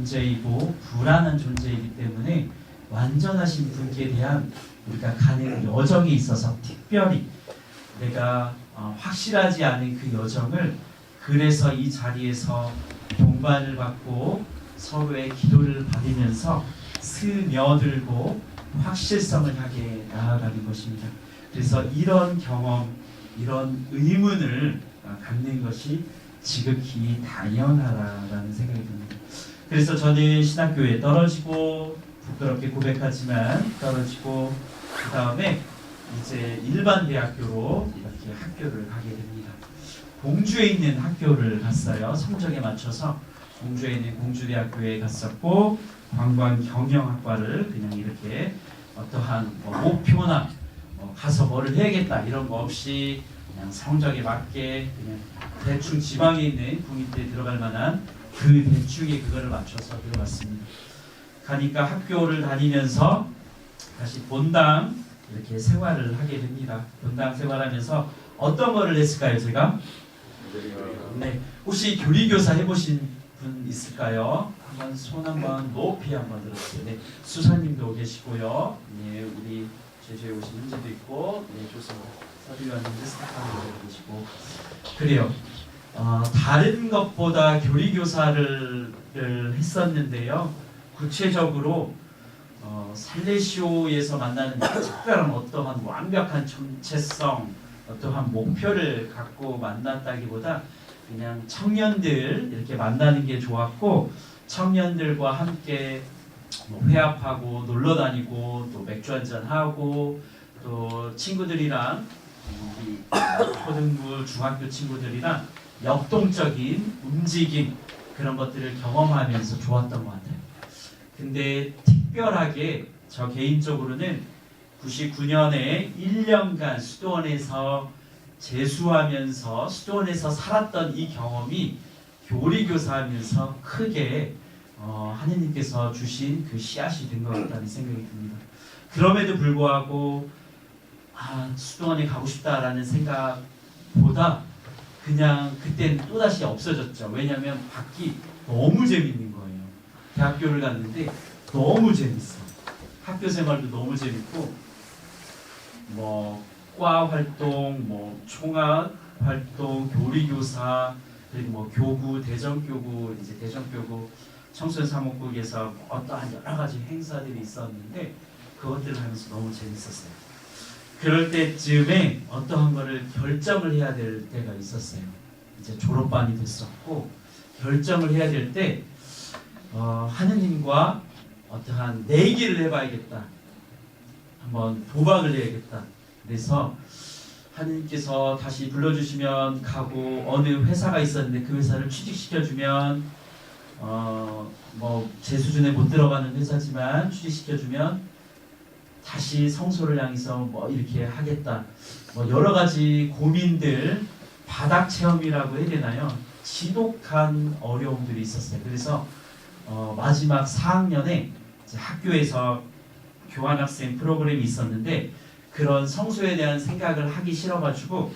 존재이고 불안한 존재이기 때문에 완전하신 분께 대한 우리가 가는 여정이 있어서 특별히 내가 확실하지 않은 그 여정을 그래서 이 자리에서 동반을 받고 서로의 기도를 받으면서 스며들고 확실성을 향해 나아가는 것입니다. 그래서 이런 경험, 이런 의문을 갖는 것이 지극히 당연하다라는 생각이 듭니다. 그래서 저는 신학교에 떨어지고 부끄럽게 고백하지만 떨어지고 그 다음에 이제 일반 대학교로 이렇게 학교를 가게 됩니다. 공주에 있는 학교를 갔어요. 성적에 맞춰서 공주에 있는 공주대학교에 갔었고 관광경영학과를 그냥 이렇게 어떠한 목표나 가서 뭐를 해야겠다 이런 거 없이 그냥 성적에 맞게 그냥 대충 지방에 있는 국립대에 들어갈 만한 그 대충의 그거를 맞춰서 들어갔습니다. 가니까 학교를 다니면서 다시 본당 이렇게 생활을 하게 됩니다. 본당 생활하면서 어떤 거를 했을까요, 제가? 네, 혹시 교리교사 해보신 분 있을까요? 한번 손 한번 높이 한번 들어주세요. 네, 수사님도 계시고요. 네, 우리 제주에 오신 은지도 있고, 네, 좋습니다. 서류원님도 스타카도 계시고, 그래요. 다른 것보다 교리교사를 했었는데요. 구체적으로 살레시오에서 만나는 특별한 어떠한 완벽한 정체성, 어떠한 목표를 갖고 만났다기보다 그냥 청년들 이렇게 만나는 게 좋았고 청년들과 함께 회합하고 놀러 다니고 또 맥주 한잔 하고 또 친구들이랑 초등부 중학교 친구들이랑 역동적인 움직임 그런 것들을 경험하면서 좋았던 것 같아요. 근데 특별하게 저 개인적으로는 99년에 1년간 수도원에서 재수하면서 수도원에서 살았던 이 경험이 교리교사하면서 크게 하느님께서 주신 그 씨앗이 된 것 같다는 생각이 듭니다. 그럼에도 불구하고 수도원에 가고 싶다라는 생각보다 그냥 그때는 또다시 없어졌죠. 왜냐하면 밖이 너무 재밌는 거예요. 대학교를 갔는데 너무 재밌어. 학교 생활도 너무 재밌고 과 활동, 총학 활동, 교리교사 그리고 교구, 대전교구, 이제 대전교구 청소년 사목국에서 어떠한 여러 가지 행사들이 있었는데 그것들을 하면서 너무 재밌었어요. 그럴 때쯤에 어떠한 거를 결정을 해야 될 때가 있었어요. 이제 졸업반이 됐었고 결정을 해야 될 때 하느님과 어떠한 내기를 해봐야겠다. 한번 도박을 해야겠다. 그래서 하느님께서 다시 불러주시면 가고 어느 회사가 있었는데 그 회사를 취직시켜주면 제 수준에 못 들어가는 회사지만 취직시켜주면 다시 성소를 향해서 이렇게 하겠다. 여러 가지 고민들 바닥 체험이라고 해야 되나요? 지독한 어려움들이 있었어요. 그래서 마지막 4학년에 학교에서 교환학생 프로그램이 있었는데 그런 성소에 대한 생각을 하기 싫어가지고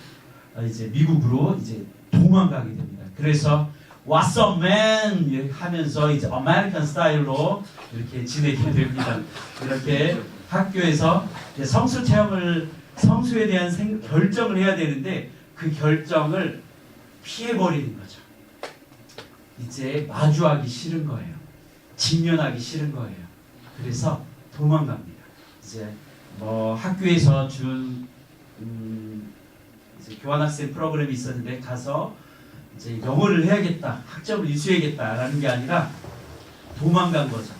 이제 미국으로 이제 도망가게 됩니다. 그래서 What's up, man? 하면서 이제 아메리칸 스타일로 이렇게 지내게 됩니다. 이렇게 학교에서 성수 체험을 성수에 대한 결정을 해야 되는데 그 결정을 피해버리는 거죠. 이제 마주하기 싫은 거예요. 직면하기 싫은 거예요. 그래서 도망갑니다. 이제 학교에서 준 이제 교환학생 프로그램이 있었는데 가서 이제 영어를 해야겠다, 학점을 이수해야겠다라는 게 아니라 도망간 거죠.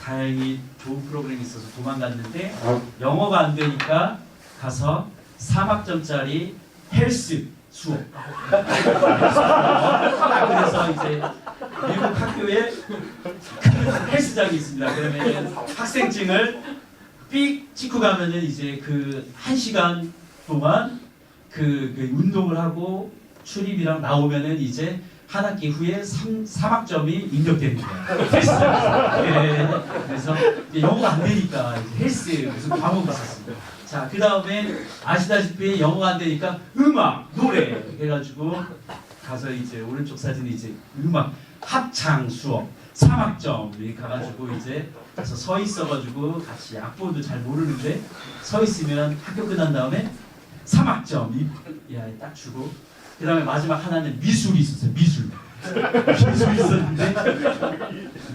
다행히 좋은 프로그램이 있어서 도망갔는데 영어가 안 되니까 가서 3학점짜리 헬스 수업. 그래서 이제 미국 학교에 헬스장이 있습니다. 그러면 학생증을 삑 찍고 가면은 이제 그 1시간 동안 그 운동을 하고 출입이랑 나오면은 이제 한 학기 후에 3학점이 입력되는 거예요. 헬스. 그래서 영어가 안 되니까 헬스 무슨 과목이 있었습니다. 자, 그 다음에 아시다시피 영어가 안 되니까 음악, 노래 해가지고 가서 이제 오른쪽 사진이 이제 음악 합창 수업 3학점 이렇게 가가지고 이제 가서 서 있어가지고 같이 악보도 잘 모르는데 서 있으면 학교 끝난 다음에 3학점 딱 주고 그 다음에 마지막 하나는 미술이 있었어요.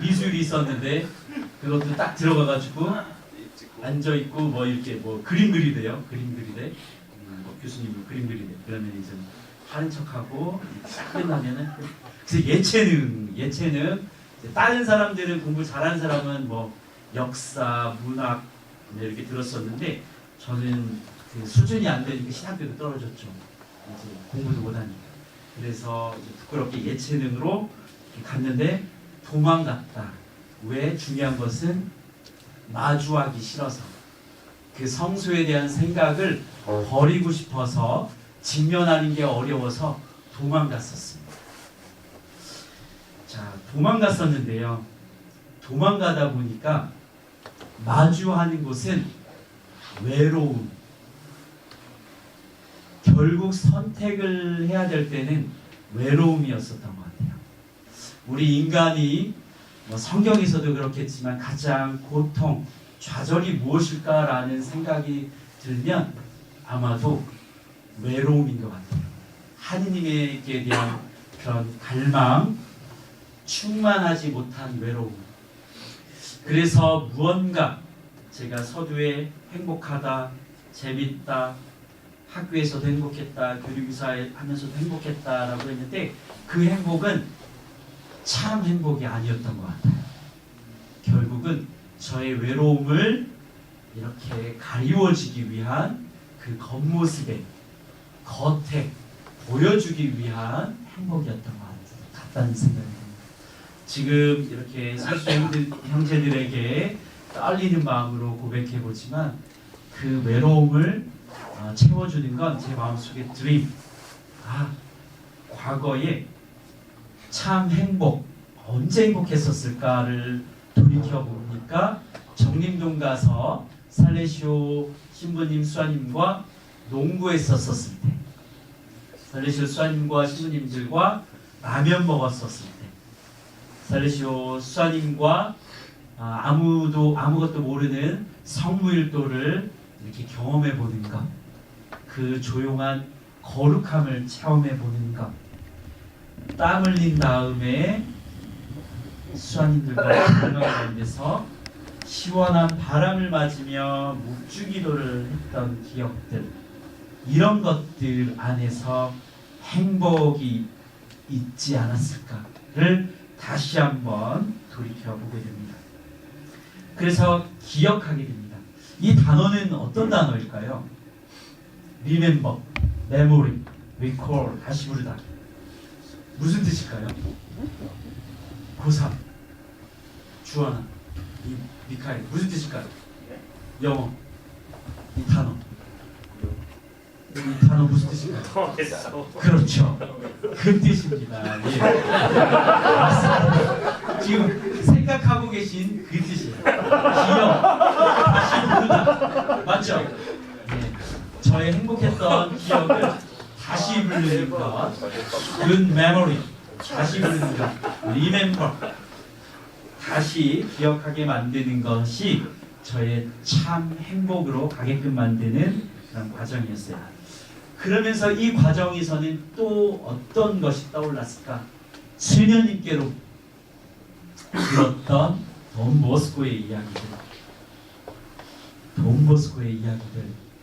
미술이 있었는데 그것도 딱 들어가가지고 앉아있고 뭐 이렇게 뭐 그림 그리대요. 그림 그리대. 뭐 교수님 그림 그리대. 그러면 이제 하는 척하고 딱 끝나면은 그래서 예체능 다른 사람들은 공부 잘하는 사람은 뭐 역사, 문학 이렇게 들었었는데 저는 그 수준이 안 되니까 신학교도 떨어졌죠. 이제 공부도 못하니까. 그래서 부끄럽게 예체능으로 갔는데 도망갔다. 왜? 중요한 것은 마주하기 싫어서 그 성소에 대한 생각을 버리고 싶어서 직면하는 게 어려워서 도망갔었습니다. 자, 도망갔었는데요. 도망가다 보니까 마주하는 곳은 외로움. 결국 선택을 해야 될 때는 외로움이었었던 것 같아요. 우리 인간이 뭐 성경에서도 그렇겠지만 가장 고통, 좌절이 무엇일까라는 생각이 들면 아마도 외로움인 것 같아요. 하느님에게 대한 그런 갈망, 충만하지 못한 외로움. 그래서 무언가 제가 서두에 행복하다, 재밌다, 학교에서도 행복했다, 교류기사 하면서도 행복했다라고 했는데 그 행복은 참 행복이 아니었던 것 같아요. 결국은 저의 외로움을 이렇게 가리워지기 위한 그 겉모습에 겉에 보여주기 위한 행복이었던 것 같다는 생각이 듭니다. 지금 이렇게 사수 형제들에게 떨리는 마음으로 고백해보지만 그 외로움을 채워주는 건 제 마음속의 드림. 과거에 참 행복, 언제 행복했었을까를 돌이켜보니까 정림동 가서 살레시오 신부님, 수아님과 농구했었을 때, 살레시오 수아님과 신부님들과 라면 먹었었을 때, 살레시오 수아님과 아무것도 모르는 성무일도를 이렇게 경험해 보는 것, 그 조용한 거룩함을 체험해 보는 것, 땀 흘린 다음에 수아님들과 건강 가운데서 시원한 바람을 맞으며 묵주기도를 했던 기억들, 이런 것들 안에서 행복이 있지 않았을까를 다시 한번 돌이켜보게 됩니다. 그래서 기억하게 됩니다. 이 단어는 어떤 단어일까요? Remember, Memory, Recall, 다시 부르다. 무슨 뜻일까요? 고3, 주원아, 미카엘, 무슨 뜻일까요? 영어, 이 단어. 이 단어 무슨 뜻일까요? 그렇죠. 그 뜻입니다. 예. 맞습니다. 지금 생각하고 계신 그 뜻이에요. 기억, 다시 부르다. 맞죠? 예. 저의 행복했던 기억을 다시 부르는 것, good memory, 다시 부르는 것, remember, 다시 기억하게 만드는 것이 저의 참 행복으로 가게끔 만드는 그런 과정이었어요. 그러면서 이 과정에서는 또 어떤 것이 떠올랐을까? 수녀님께로 들었던 돈보스코의 이야기들,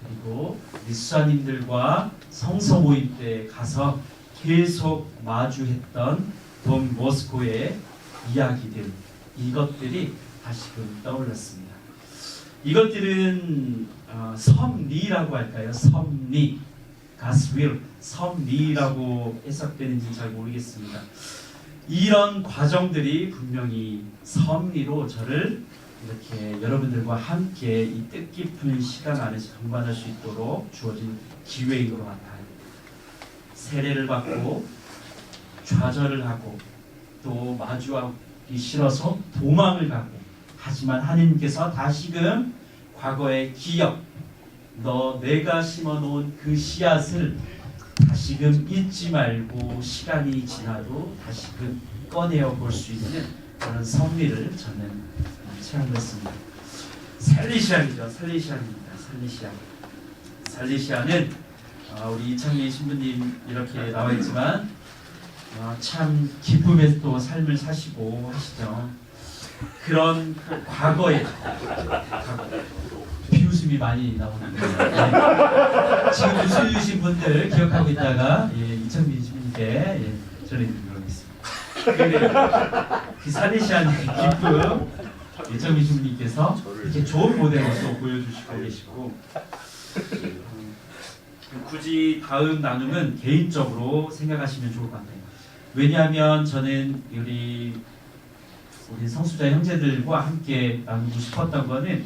그리고 리수아님들과 성서 모임 때 가서 계속 마주했던 돈보스코의 이야기들, 이것들이 다시금 떠올랐습니다. 이것들은 섭리라고 할까요? 섭리, God's will, 섭리라고 해석되는지 잘 모르겠습니다. 이런 과정들이 분명히 섭리로 저를 이렇게 여러분들과 함께 이 뜻깊은 시간 안에서 동반할 수 있도록 주어진 기회인 것 같아요. 세례를 받고 좌절을 하고 또 마주하기 싫어서 도망을 가고, 하지만 하나님께서 다시금 과거의 기억, 내가 심어놓은 그 씨앗을 다시금 잊지 말고 시간이 지나도 다시금 꺼내어 볼 수 있는 그런 섭리를 저는 체험했습니다. 살리시안이죠. 살리시안입니다. 살리시안은 우리 이창민 신부님 이렇게 나와 있지만 참 기쁨의 또 삶을 사시고 하시죠. 그런 과거에 비웃음이 많이 나오는데 지금 웃음 주신 분들 기억하고 있다가 이창민 신부님께 전해드리겠습니다. 그 살리시안의 기쁨 이창민 신부님께서 이렇게 좋은 모델로서 보여주시고 계시고 굳이 다음 나눔은 개인적으로 생각하시면 좋을 것 같아요. 왜냐하면 저는 우리 성수자 형제들과 함께 나누고 싶었던 거는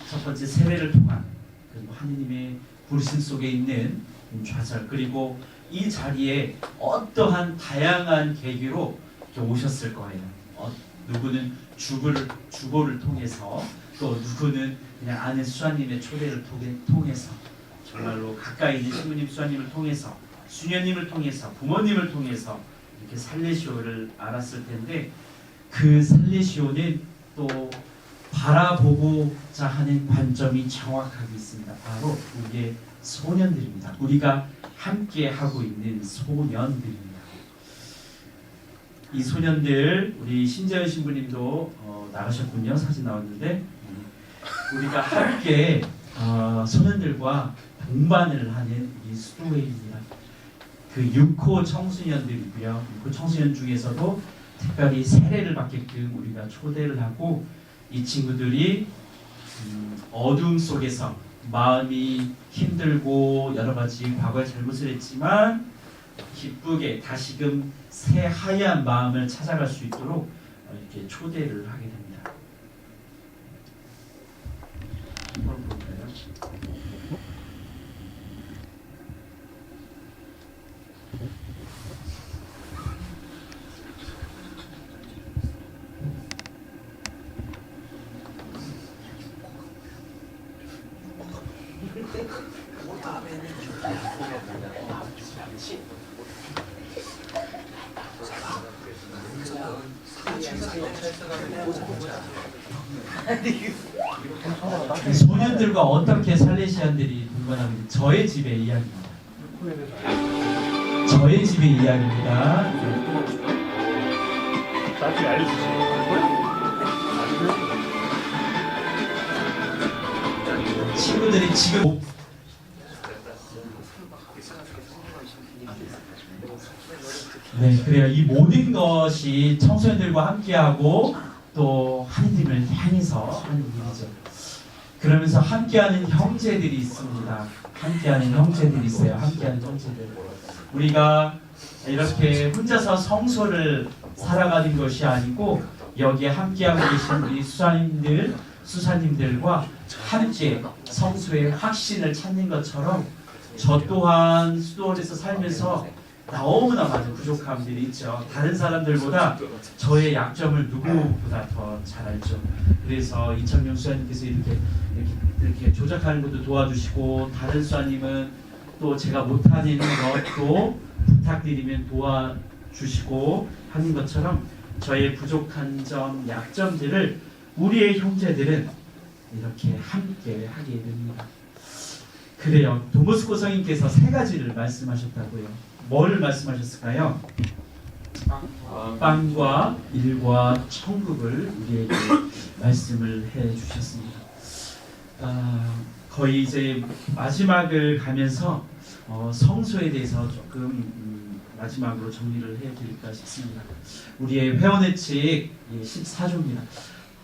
첫 번째 세례를 통한 그리고 하느님의 부르심 속에 있는 좌절, 그리고 이 자리에 어떠한 다양한 계기로 이렇게 오셨을 거예요. 누구는 주보를 통해서, 또 누구는 그냥 아는 수사님의 초대를 통해서, 정말로 가까이 있는 신부님 수사님을 통해서, 수녀님을 통해서, 부모님을 통해서 이렇게 살레시오를 알았을 텐데, 그 살레시오는 또 바라보고자 하는 관점이 정확하게 있습니다. 바로 우리의 소년들입니다. 우리가 함께 하고 있는 소년들입니다. 이 소년들, 우리 신재현 신부님도 나가셨군요. 사진 나왔는데 우리가 함께 소년들과 동반을 하는 이 수도회입니다. 그 6호 청소년들이고요. 6호 청소년 중에서도 특별히 세례를 받게끔 우리가 초대를 하고, 이 친구들이 어둠 속에서 마음이 힘들고 여러 가지 과거에 잘못을 했지만 기쁘게 다시금 새 하얀 마음을 찾아갈 수 있도록 이렇게 초대를 하게 됩니다. 한번 볼까요? 소년들과 어떻게 살레시안들이 동반하는 저의 집의 이야기입니다. 저의 집의 이야기입니다. 나중에 알려주세요. 친구들이 지금 그래요. 이 모든 것이 청소년들과 함께하고 또 하느님을 향해서 하는 일이죠. 그러면서 함께하는 형제들이 있습니다. 함께하는 형제들이 있어요. 함께하는 형제들. 우리가 이렇게 혼자서 성소를 살아가는 것이 아니고 여기에 함께하고 계신 우리 수사님들과 함께 성소의 확신을 찾는 것처럼 저 또한 수도원에서 살면서 너무나 많은 부족함들이 있죠. 다른 사람들보다 저의 약점을 누구보다 더 잘 알죠. 그래서 이창용 수사님께서 이렇게 조작하는 것도 도와주시고, 다른 수사님은 또 제가 못하는 것도 부탁드리면 도와주시고 하는 것처럼 저의 부족한 점, 약점들을 우리의 형제들은 이렇게 함께 하게 됩니다. 그래요. 도모스코 성인께서 세 가지를 말씀하셨다고요. 뭘 말씀하셨을까요? 빵과 일과 천국을 우리에게 말씀을 해주셨습니다. 거의 이제 마지막을 가면서 성소에 대해서 조금 마지막으로 정리를 해드릴까 싶습니다. 우리의 회원의칙 14조입니다.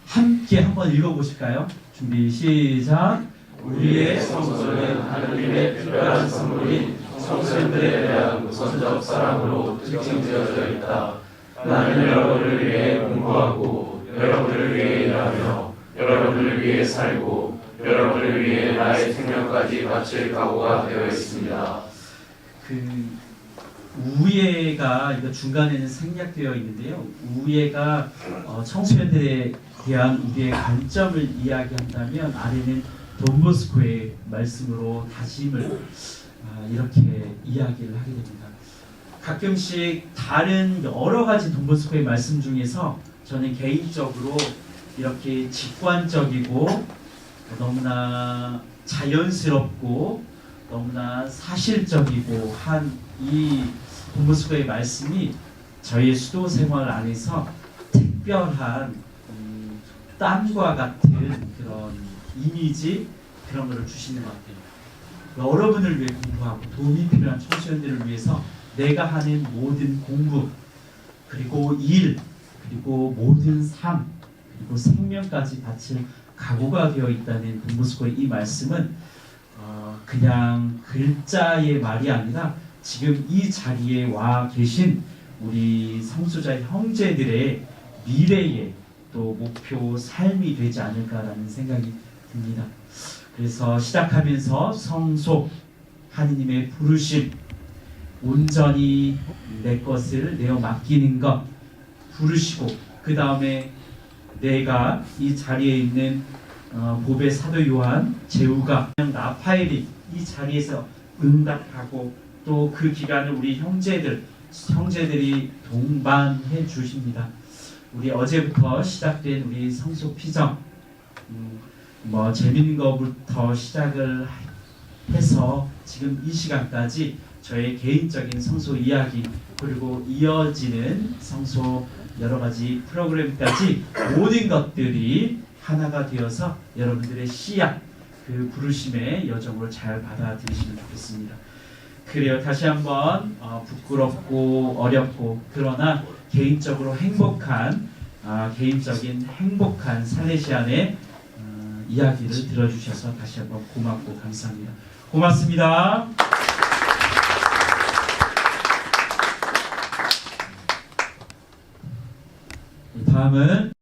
함께 한번 읽어보실까요? 준비 시작. 우리의 성소는 하느님의 특별한 선물인 성소년들에 대한 우선적 사랑으로 특징되어져 있다. 나는 여러분을 위해 공부하고 여러분을 위해 일하며 여러분을 위해 살고 여러분을 위해 나의 생명까지 바칠 각오가 되어 있습니다. 그 우예가 이거 중간에는 생략되어 있는데요. 우예가 청소년들에 대한 우리의 관점을 이야기한다면 아래는 돈보스코의 말씀으로 다짐을 이렇게 이야기를 하게 됩니다. 가끔씩 다른 여러 가지 돈보스코의 말씀 중에서 저는 개인적으로 이렇게 직관적이고 너무나 자연스럽고 너무나 사실적이고 한 이 돈보스코의 말씀이 저희의 수도 생활 안에서 특별한 땀과 같은 그런 이미지 그런 거를 주시는 것 같아요. 여러분을 위해 공부하고 도움이 필요한 청소년들을 위해서 내가 하는 모든 공부 그리고 일 그리고 모든 삶 그리고 생명까지 바칠 각오가 되어 있다는 돈보스코의 이 말씀은 그냥 글자의 말이 아니라 지금 이 자리에 와 계신 우리 성소자 형제들의 미래의 또 목표 삶이 되지 않을까라는 생각이 듭니다. 그래서 시작하면서 성소 하느님의 부르심 온전히 내 것을 내어 맡기는 것 부르시고 그 다음에 내가 이 자리에 있는 보배 사도 요한 제우가 나파엘이 이 자리에서 응답하고 또 그 기간을 우리 형제들이 동반해 주십니다. 우리 어제부터 시작된 우리 성소 피정 재밌는 거부터 시작을 해서 지금 이 시간까지 저의 개인적인 성소 이야기 그리고 이어지는 성소 여러 가지 프로그램까지 모든 것들이 하나가 되어서 여러분들의 씨앗 그 부르심의 여정을 잘 받아들이시면 좋겠습니다. 그래요. 다시 한번 부끄럽고 어렵고 그러나 개인적으로 행복한 개인적인 행복한 살레시안의 이야기를 들어주셔서 다시 한번 고맙고 감사합니다. 고맙습니다. 다음은